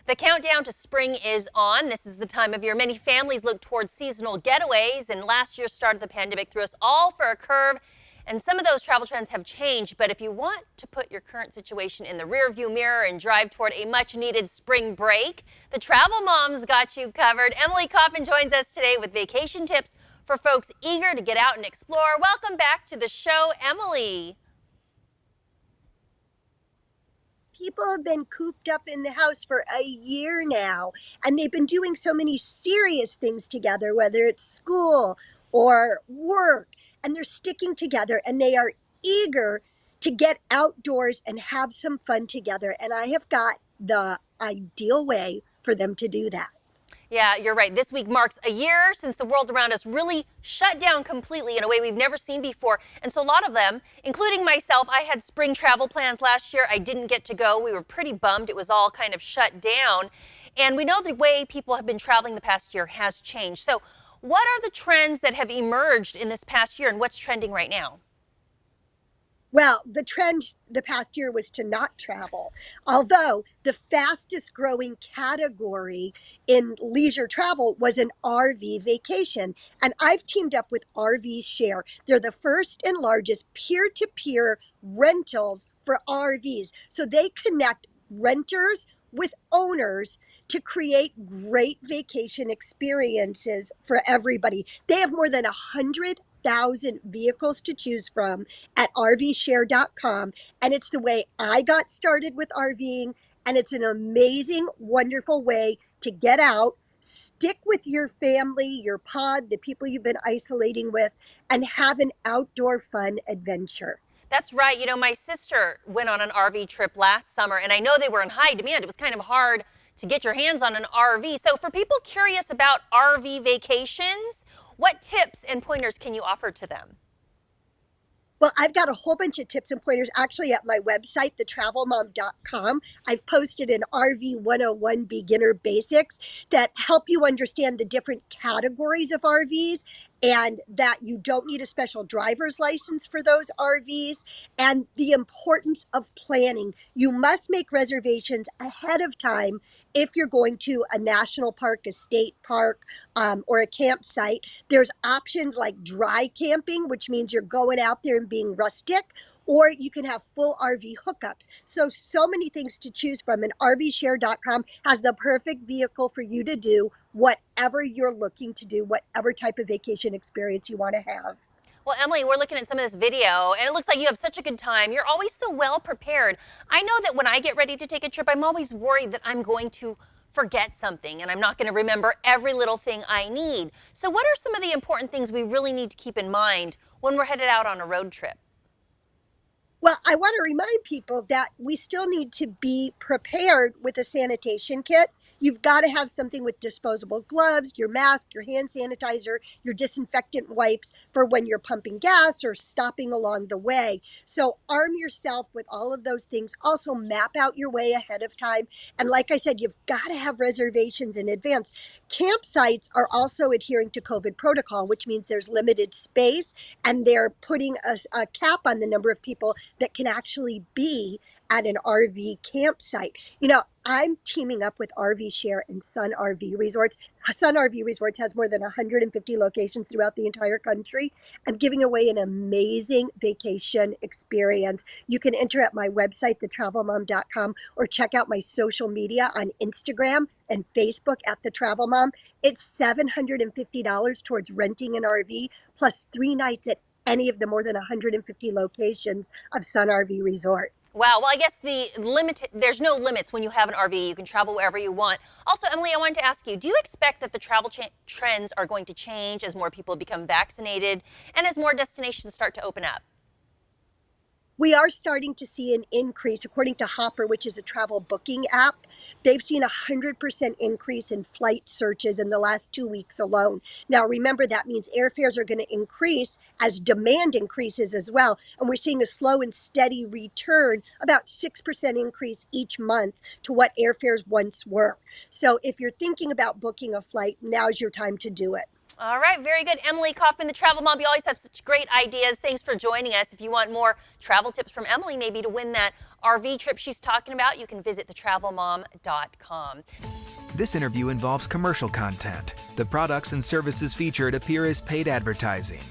The countdown to spring is on. This is the time of year many families look towards seasonal getaways, and last year's start of the pandemic threw us all for a curve, and some of those travel trends have changed. But if you want to put your current situation in the rearview mirror and drive toward a much-needed spring break, the Travel Mom's got you covered. Emily Coffin joins us today with vacation tips for folks eager to get out and explore. Welcome back to the show, Emily. People have been cooped up in the house for a year now, and they've been doing so many serious things together, whether it's school or work, and they're sticking together and they are eager to get outdoors and have some fun together. And I have got the ideal way for them to do that. Yeah, you're right. This week marks a year since the world around us really shut down completely in a way we've never seen before. And so a lot of them, including myself, I had spring travel plans last year. I didn't get to go. We were pretty bummed. It was all kind of shut down. And we know the way people have been traveling the past year has changed. So what are the trends that have emerged in this past year, and what's trending right now? Well, the trend the past year was to not travel, although the fastest growing category in leisure travel was an RV vacation. And I've teamed up with RV Share. They're the first and largest peer-to-peer rentals for RVs. So they connect renters with owners to create great vacation experiences for everybody. They have more than 100,000 vehicles to choose from at rvshare.com, and it's the way I got started with RVing, and it's an amazing, wonderful way to get out, stick with your family, your pod, the people you've been isolating with, and have an outdoor fun adventure. That's right. You know, my sister went on an RV trip last summer, and I know they were in high demand. It was kind of hard to get your hands on an RV. So for people curious about RV vacations, what tips and pointers can you offer to them? Well, I've got a whole bunch of tips and pointers actually at my website, thetravelmom.com. I've posted an RV 101 beginner basics that help you understand the different categories of RVs, and that you don't need a special driver's license for those RVs, and the importance of planning. You must make reservations ahead of time if you're going to a national park, a state park, or a campsite. There's options like dry camping, which means you're going out there and being rustic, or you can have full RV hookups. So many things to choose from, and rvshare.com has the perfect vehicle for you to do whatever you're looking to do, whatever type of vacation experience you want to have. Well, Emily, we're looking at some of this video, and it looks like you have such a good time. You're always so well prepared. I know that when I get ready to take a trip, I'm always worried that I'm going to forget something, and I'm not going to remember every little thing I need. So what are some of the important things we really need to keep in mind when we're headed out on a road trip? Well, I want to remind people that we still need to be prepared with a sanitation kit. You've got to have something with disposable gloves, your mask, your hand sanitizer, your disinfectant wipes for when you're pumping gas or stopping along the way. So arm yourself with all of those things. Also map out your way ahead of time. And like I said, you've got to have reservations in advance. Campsites are also adhering to COVID protocol, which means there's limited space, and they're putting a cap on the number of people that can actually be at an RV campsite. You know, I'm teaming up with RV Share and Sun RV Resorts. Sun RV Resorts has more than 150 locations throughout the entire country. I'm giving away an amazing vacation experience. You can enter at my website, thetravelmom.com, or check out my social media on Instagram and Facebook at The Travel Mom. It's $750 towards renting an RV, plus 3 nights at any of the more than 150 locations of Sun RV Resorts. Wow. Well, I guess there's no limits when you have an RV. You can travel wherever you want. Also, Emily, I wanted to ask you, do you expect that the travel trends are going to change as more people become vaccinated and as more destinations start to open up? We are starting to see an increase, according to Hopper, which is a travel booking app. They've seen a 100% increase in flight searches in the last 2 weeks alone. Now, remember, that means airfares are going to increase as demand increases as well. And we're seeing a slow and steady return, about 6% increase each month to what airfares once were. So if you're thinking about booking a flight, now's your time to do it. All right, very good. Emily Kaufman, the Travel Mom. You always have such great ideas. Thanks for joining us. If you want more travel tips from Emily, maybe to win that RV trip she's talking about, you can visit thetravelmom.com. This interview involves commercial content. The products and services featured appear as paid advertising.